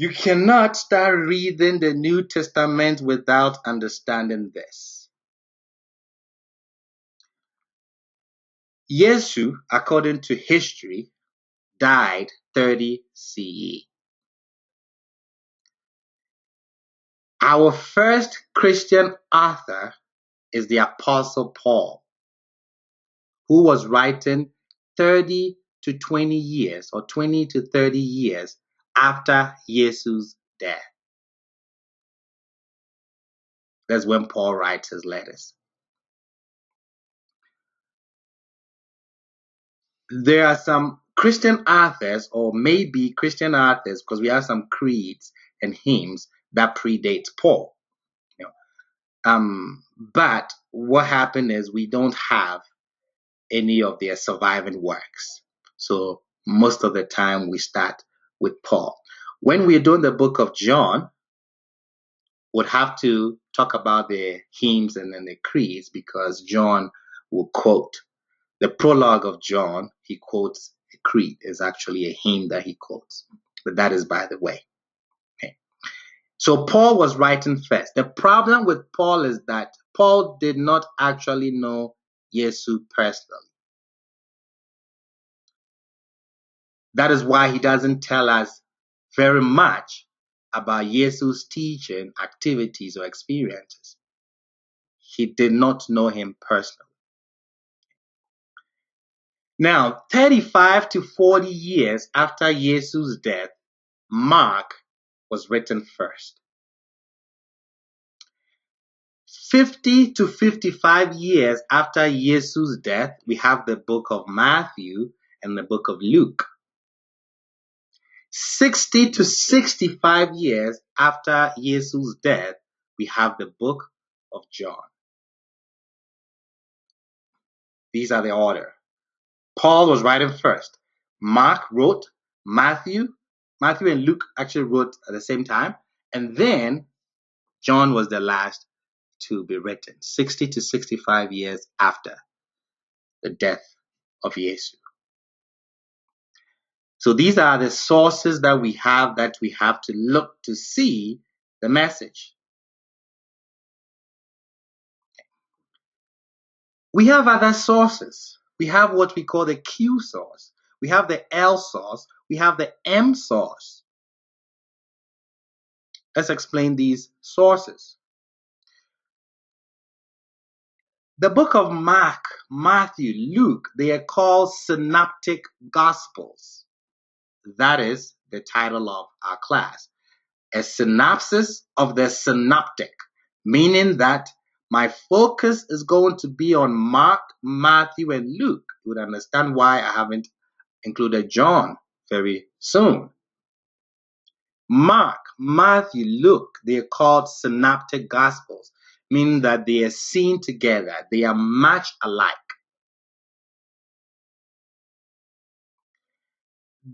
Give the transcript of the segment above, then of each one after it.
You cannot start reading the New Testament without understanding this. Yesu, according to history, died 30 CE. Our first Christian author is the Apostle Paul, who was writing 30 to 20 years or 20 to 30 years after Yesu's death. That's when Paul writes his letters. There are some Christian authors, or maybe Christian authors, because we have some creeds and hymns that predate Paul. But what happened is we don't have any of their surviving works. So most of the time we start with Paul. When we're doing the book of John, we'll have to talk about the hymns and then the creeds, because John will quote. The prologue of John, he quotes a creed. Is actually a hymn that he quotes. But that is by the way. Okay. So Paul was writing first. The problem with Paul is that Paul did not actually know Yesu personally. That is why he doesn't tell us very much about Yesu's teaching, activities, or experiences. He did not know him personally. Now, 35 to 40 years after Yesu's death, Mark was written first. 50 to 55 years after Yesu's death, we have the book of Matthew and the book of Luke. 60 to 65 years after Yesu's death, we have the book of John. These are the order. Paul was writing first. Mark wrote. Matthew and Luke actually wrote at the same time. And then John was the last to be written, 60 to 65 years after the death of Yesu. So these are the sources that we have to look to see the message. We have other sources. We have what we call the Q source. We have the L source. We have the M source. Let's explain these sources. The book of Mark, Matthew, Luke, they are called Synoptic Gospels. That is the title of our class. A synopsis of the synoptic, meaning that my focus is going to be on Mark, Matthew, and Luke. You would understand why I haven't included John very soon. Mark, Matthew, Luke, they are called synoptic gospels, meaning that they are seen together. They are much alike.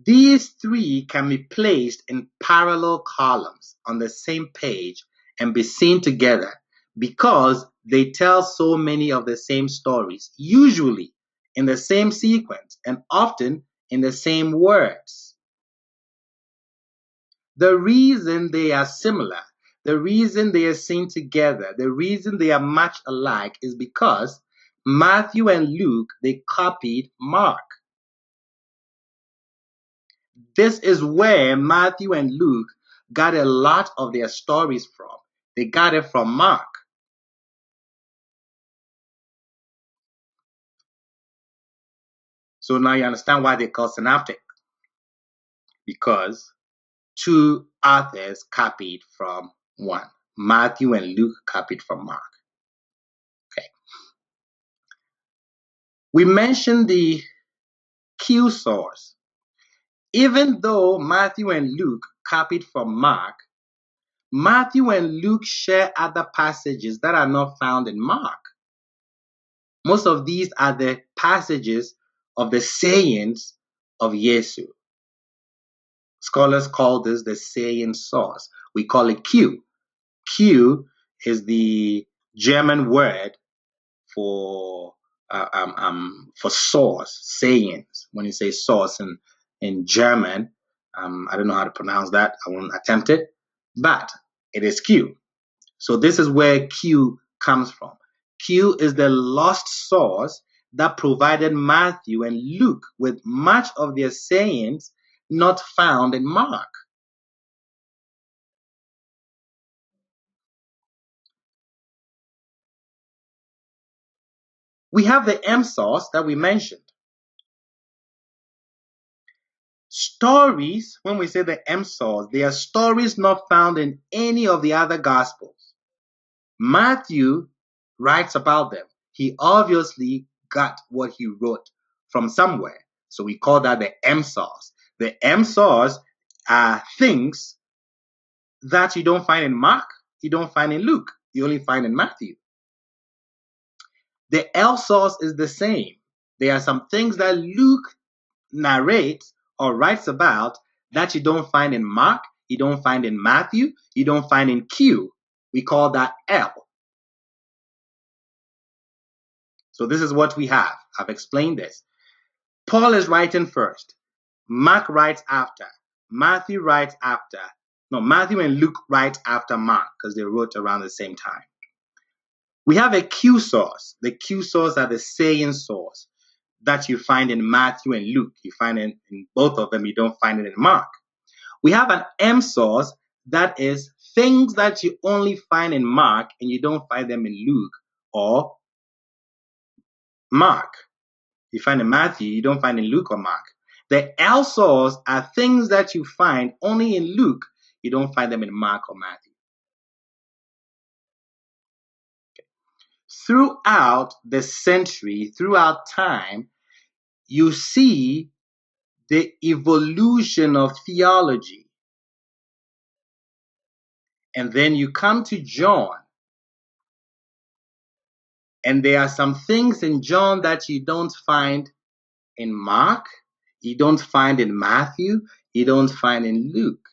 These three can be placed in parallel columns on the same page and be seen together because they tell so many of the same stories, usually in the same sequence and often in the same words. The reason they are similar, the reason they are seen together, the reason they are much alike is because Matthew and Luke, they copied Mark. This is where Matthew and Luke got a lot of their stories from. They got it from Mark. So now you understand why they're called synoptic. Because two authors copied from one. Matthew and Luke copied from Mark. Okay. We mentioned the Q source. Even though Matthew and Luke copied from Mark, Matthew and Luke share other passages that are not found in Mark. Most of these are the passages of the sayings of Yesu. Scholars call this the saying source. We call it Q. Q is the German word for source, sayings. When you say source in German, I don't know how to pronounce that. I won't attempt it, but it is Q. So this is where Q comes from. Q is the lost source that provided Matthew and Luke with much of their sayings not found in Mark. We have the M source that we mentioned. Stories, when we say the M source, they are stories not found in any of the other Gospels. Matthew writes about them. He obviously got what he wrote from somewhere. So we call that the M source. The M source are things that you don't find in Mark, you don't find in Luke, you only find in Matthew. The L source is the same. There are some things that Luke narrates or writes about that you don't find in Mark, you don't find in Matthew, you don't find in Q. We call that L. So this is what we have. I've explained this. Paul is writing first. Mark writes after. Matthew writes after. No, Matthew and Luke write after Mark because they wrote around the same time. We have a Q source. The Q source are the saying source that you find in Matthew and Luke. You find it in both of them. You don't find it in Mark. We have an M source that is things that you only find in Mark and you don't find them in Luke or Mark. You find in Matthew, you don't find in Luke or Mark. The L source are things that you find only in Luke. You don't find them in Mark or Matthew. Okay. Throughout the century, throughout time, you see the evolution of theology. And then you come to John. And there are some things in John that you don't find in Mark, you don't find in Matthew, you don't find in Luke.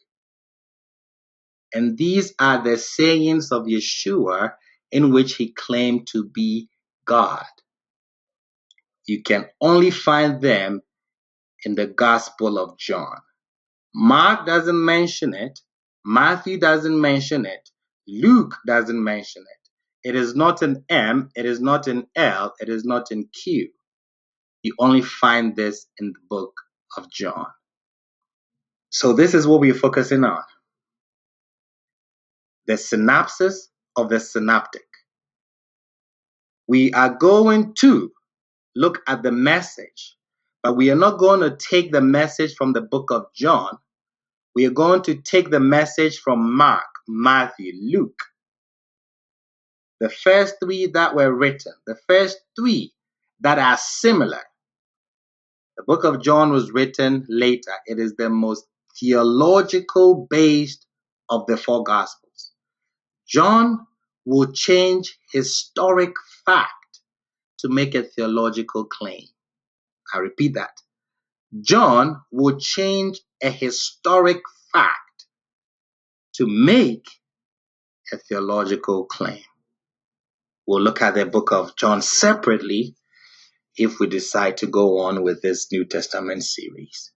And these are the sayings of Yeshua in which he claimed to be God. You can only find them in the Gospel of John. Mark doesn't mention it. Matthew doesn't mention it. Luke doesn't mention it. It is not in M, it is not in L, it is not in Q. You only find this in the book of John. So this is what we're focusing on. The synopsis of the synoptic. We are going to look at the message, but we are not going to take the message from the book of John. We are going to take the message from Mark, Matthew, Luke. The first three that were written, the first three that are similar. The book of John was written later. It is the most theological based of the four Gospels. John will change historic fact to make a theological claim. I repeat that. John will change a historic fact to make a theological claim. We'll look at the book of John separately if we decide to go on with this New Testament series.